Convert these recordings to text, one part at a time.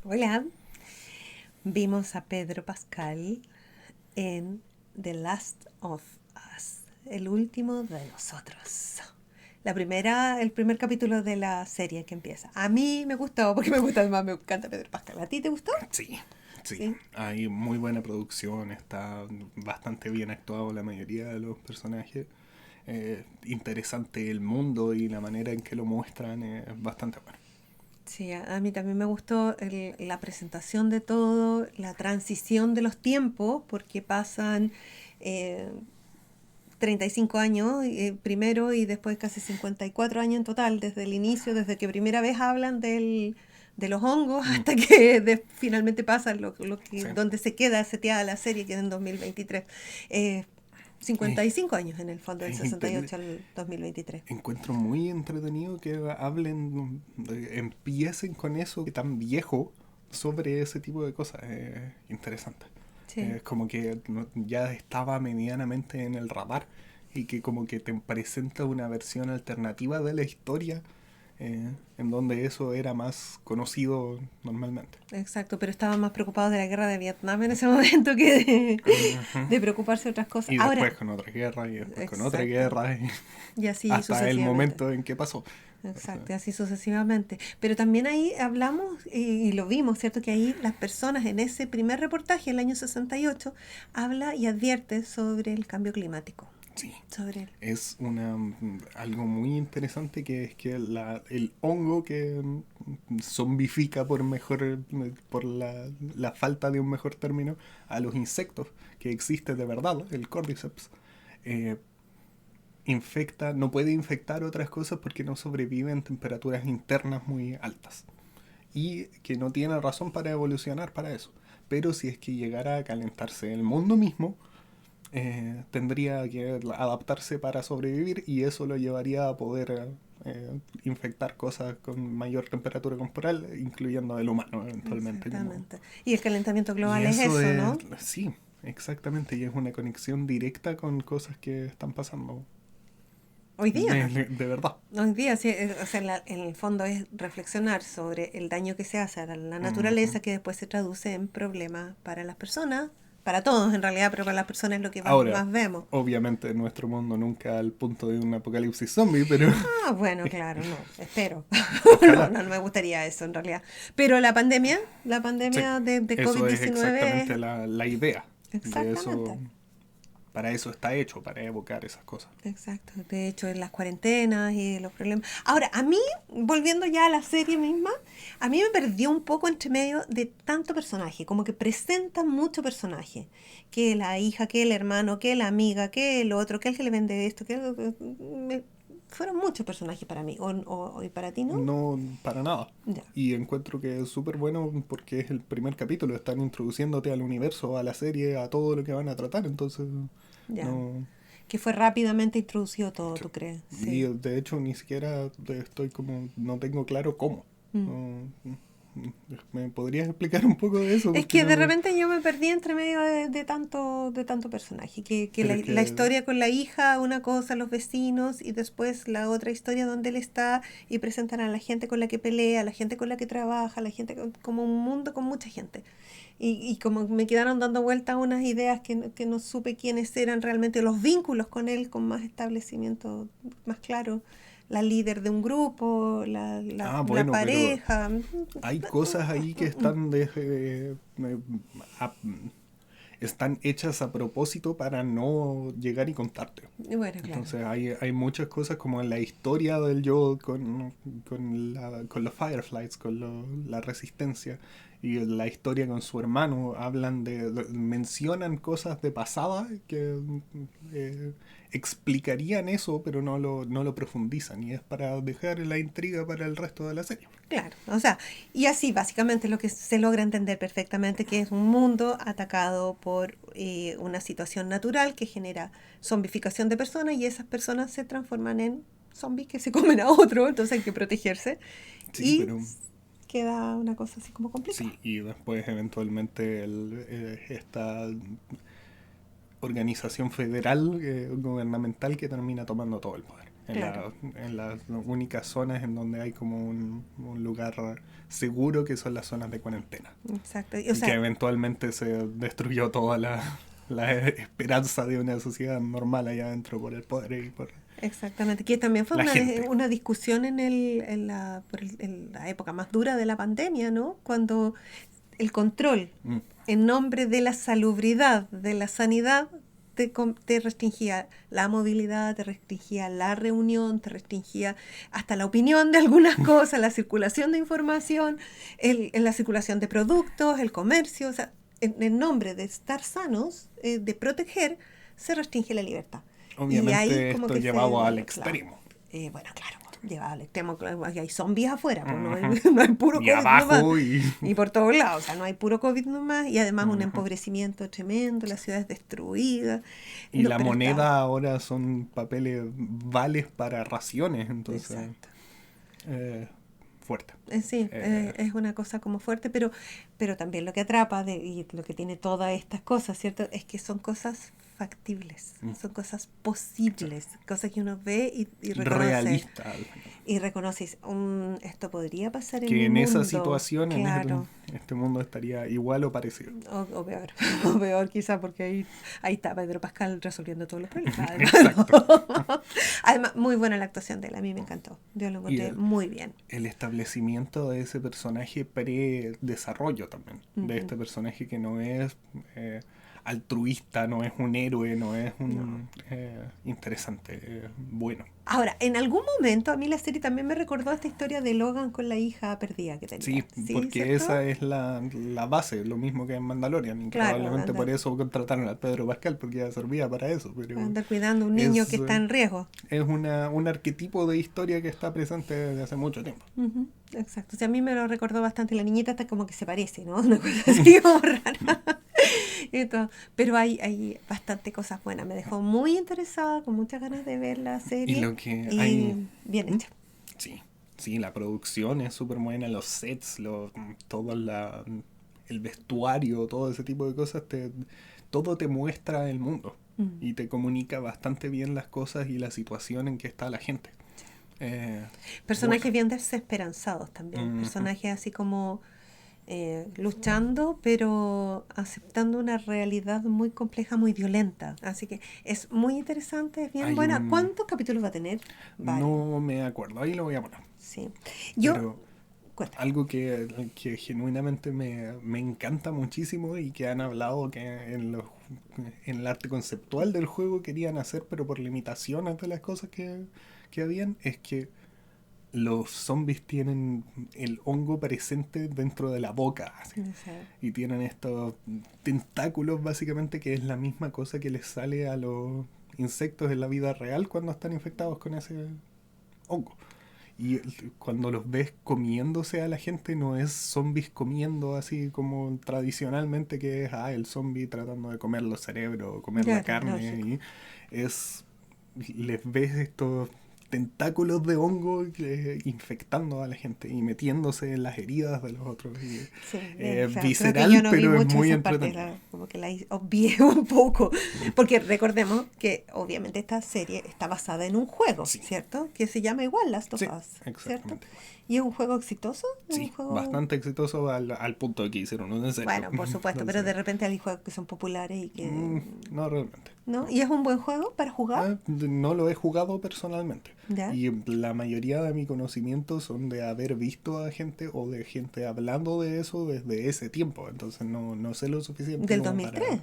Hola, vimos a Pedro Pascal en The Last of Us, el último de nosotros. El primer capítulo de la serie que empieza. A mí me gustó, porque me gusta, además me encanta Pedro Pascal. ¿A ti te gustó? Sí, sí. Sí. Hay muy buena producción, está bastante bien actuado la mayoría de los personajes. Interesante el mundo y la manera en que lo muestran es bastante bueno. Sí, a mí también me gustó la presentación de todo, la transición de los tiempos, porque pasan eh, 35 años primero y después casi 54 años en total, desde el inicio, desde que primera vez hablan de los hongos Mm, hasta que finalmente pasa sí. donde se queda seteada la serie, que es en 2023. Eh, Eh, 55 años en el fondo, del es inte- 68 al 2023. Encuentro muy entretenido que hablen, empiecen con eso tan viejo sobre ese tipo de cosas. Interesante. Sí. Es como que ya estaba medianamente en el radar y que como que te presenta una versión alternativa de la historia en donde eso era más conocido normalmente. Exacto, pero estaban más preocupados de la guerra de Vietnam en ese momento que Ujú. de preocuparse de otras cosas. Y Ahora, después con otra guerra y después con otra exacto, guerra y así hasta el sucesivamente. momento en que pasó. O sea, Exacto, y así sucesivamente. Pero también ahí hablamos y lo vimos, ¿cierto? Que ahí las personas en ese primer reportaje, el año 68, habla y advierte sobre el cambio climático. sí, Sobre el... es algo muy interesante que es que el hongo que zombifica por la falta de un mejor término a los insectos que existe de verdad, el Cordyceps, eh, no puede infectar otras cosas porque no sobrevive en temperaturas internas muy altas y que no tiene razón para evolucionar para eso. Pero si es que llegara a calentarse el mundo mismo, tendría que adaptarse para sobrevivir y eso lo llevaría a poder infectar cosas con mayor temperatura corporal, incluyendo el humano eventualmente. Exactamente. Y el calentamiento Y global es eso eso, es, ¿no? sí, exactamente, y es una conexión directa con cosas que están pasando Hoy día. de verdad. Hoy día, sí, o sea, en el fondo es reflexionar sobre el daño que se hace a la Ujú. naturaleza que después se traduce en problemas para las personas, para todos en realidad, pero para las personas es lo que Ahora, más vemos. obviamente nuestro mundo nunca al punto de un apocalipsis zombie, pero Ah, bueno, claro, no, espero. No, ojalá. no, no me gustaría eso en realidad. Pero la Sí, pandemia de eso es exactamente COVID-19, la idea de eso. exactamente. Para eso está hecho, para evocar esas cosas. Exacto, de hecho en las cuarentenas y los problemas. Ahora, a mí, volviendo ya a la serie misma, a mí me perdió un poco entre medio de tanto personaje, como que presentan mucho personaje, que la hija, que el hermano, que la amiga, que el otro, que el que le vende esto, fueron muchos personajes para mí, y para ti no. No, para nada. Ya, Y encuentro que es súper bueno porque es el primer capítulo, están introduciéndote al universo, a la serie, a todo lo que van a tratar, entonces ya. no... Que fue rápidamente introducido todo, Sí. ¿tú crees? Y Sí. de hecho ni siquiera estoy como, no tengo claro cómo. Mm. No, ¿me podrías explicar un poco de eso? Es Porque que de no... repente yo me perdí entre medio de tanto personaje, que Pero es la que... historia con la hija, una cosa, los vecinos, y después la otra historia donde él está y presentan a la gente con la que pelea, a la gente con la que trabaja, a la gente como un mundo con mucha gente. Y como me quedaron dando vueltas unas ideas que no supe quiénes eran realmente, los vínculos con él, con más establecimiento más claro, la líder de un grupo, Ah, la bueno, pero pareja. hay cosas ahí que están a- están hechas a propósito para no llegar y contarte. Bueno, claro. Entonces hay muchas cosas como en la historia del yo con los Fireflies, la resistencia y la historia con su hermano, mencionan cosas de pasada que eh, explicarían eso, pero no lo profundizan y es para dejar la intriga para el resto de la serie. Claro, o sea, y así básicamente lo que se logra entender perfectamente que es un mundo atacado por una situación natural que genera zombificación de personas y esas personas se transforman en zombies que se comen a otro, entonces hay que protegerse Sí, y pero queda una cosa así como complicada. sí, y después eventualmente esta organización federal, gubernamental, que termina tomando todo el poder. Claro, en las únicas zonas en donde hay como un lugar seguro, que son las zonas de cuarentena. exacto. O Y que sea, eventualmente se destruyó toda la esperanza de una sociedad normal allá adentro por el poder y por exactamente, que también fue la gente. una discusión en la época más dura de la pandemia, ¿no? Cuando el control Mm. en nombre de la salubridad, de la sanidad, te restringía la movilidad, te restringía la reunión, te restringía hasta la opinión de algunas cosas, la circulación de información, la circulación de productos, el comercio, o sea, en nombre de estar sanos, de proteger, se restringe la libertad. Y ahí Obviamente como esto que llevado al claro, extremo. bueno, claro, llevado al extremo, claro, hay zombies afuera, pues no hay, Ujú. no hay puro Y COVID nomás. abajo y... Y por todos lados, o sea, no hay puro COVID nomás, y además un Ujú. empobrecimiento tremendo, Sí. las ciudades destruidas. Y No, la pero está, moneda ahora son papeles, vales para raciones, entonces exacto. eh, fuerte. Sí, Eh, es una cosa como fuerte, pero también lo que atrapa y lo que tiene todas estas cosas, ¿cierto? Es que son cosas factibles, mm, son cosas sí. posibles, cosas que uno ve y reconoce. Realista al final. Y reconoces, esto podría pasar en Que mi en esa mundo, situación, claro, este mundo estaría igual o parecido. o peor, o peor quizá, porque ahí está Pedro Pascal resolviendo todos los problemas. Además, Exacto. además, muy buena la actuación de él, a mí me encantó, yo lo Y encontré muy bien. el establecimiento de ese personaje pre-desarrollo también. De Ujú. este personaje que no es altruista, no es un héroe, no es No. un interesante, bueno. Ahora, en algún momento a mí la serie también me recordó esta historia de Logan con la hija perdida que Sí, tenía, ¿sí? porque ¿Cierto? esa es la base, lo mismo que en Mandalorian. Y Claro, probablemente por eso contrataron a Pedro Pascal, porque ya servía para eso. Pero andar cuidando a un niño que es, está en riesgo. es un arquetipo de historia que está presente desde hace mucho tiempo. Ujú, exacto. O sea, a mí me lo recordó bastante. La niñita hasta como que se parece, ¿no? Una cosa así como rara. Y todo. Pero hay bastante cosas buenas. Me dejó muy interesada, con muchas ganas de ver la Y serie. lo que Y hay... bien ¿Mm? hecha. Sí, sí, la producción es súper buena, los sets, todo el vestuario, todo ese tipo de cosas, todo te muestra el mundo Mm. y te comunica bastante bien las cosas y la situación en que está la gente. Eh, bueno, Personajes bien desesperanzados también. ujú. Personajes así como luchando, pero aceptando una realidad muy compleja, muy violenta. Así que es muy interesante, es bien Hay buena. un... ¿Cuántos capítulos va a tener? Varios. No me acuerdo, ahí lo voy a poner. Sí. Yo, Pero cuéntame. algo que genuinamente me encanta muchísimo y que han hablado que en el arte conceptual del juego querían hacer, pero por limitaciones de las cosas que habían, es que los zombies tienen el hongo presente dentro de la boca, así. No sé. Y tienen estos tentáculos básicamente, que es la misma cosa que les sale a los insectos en la vida real cuando están infectados con ese hongo. Y cuando los ves comiéndose a la gente, no es zombies comiendo así como tradicionalmente, que es el zombie tratando de comer los cerebros, comer la Claro, carne, lógico. y es, les ves estos tentáculos de hongo infectando a la gente y metiéndose en las heridas de los otros. Y Sí, bien es feo. Creo que yo visceral, no vi pero es mucho muy esa parte, entretenido. como que la obvié un poco. Porque recordemos que obviamente esta serie está basada en un juego, Sí, ¿cierto? Que se llama igual Last of sí, Us, ¿cierto? exactamente igual. ¿Y es un juego exitoso? ¿Es un Sí, juego? bastante exitoso al punto de que hicieron uno en serio. Bueno, por supuesto, pero Entonces, de repente hay juegos que son populares y que... no realmente. ¿No? ¿Y es un buen juego para jugar? No lo he jugado personalmente. ¿Ya? Y la mayoría de mi conocimiento son de haber visto a gente o de gente hablando de eso desde ese tiempo. Entonces no sé lo suficiente ¿Del como 2003?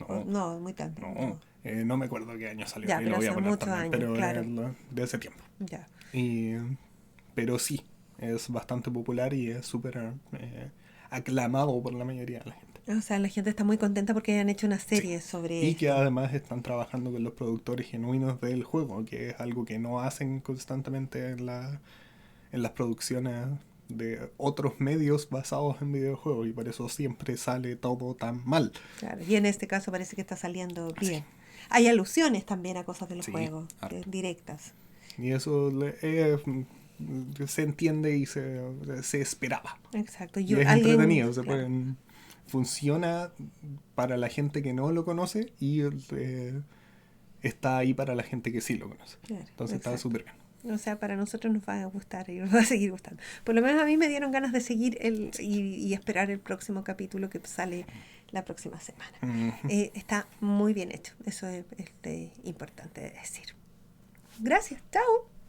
para... No, No, muy tarde. no. No. No me acuerdo qué año salió. Ya, Ahí lo pero voy a hace poner muchos también. años, Pero es claro. de ese tiempo. Ya. Y, pero sí, es bastante popular y es súper aclamado por la mayoría de la gente. O sea, la gente está muy contenta porque han hecho una Sí. serie sobre Y que esto. además están trabajando con los productores genuinos del juego, que es algo que no hacen constantemente en las producciones de otros medios basados en videojuegos, y por eso siempre sale todo tan mal. Claro, y en este caso parece que está saliendo Sí, bien. Hay alusiones también a cosas del sí, juego, harto. directas. Y eso se entiende y se esperaba. Exacto. Y Yo, es alguien, entretenido, claro, funciona para la gente que no lo conoce y está ahí para la gente que sí lo conoce. Claro, Entonces está exacto. súper bien. O sea, para nosotros nos va a gustar y nos va a seguir gustando. Por lo menos a mí me dieron ganas de seguir y esperar el próximo capítulo que sale la próxima semana. Ujú. Está muy bien hecho, eso es importante de decir. Gracias, chao.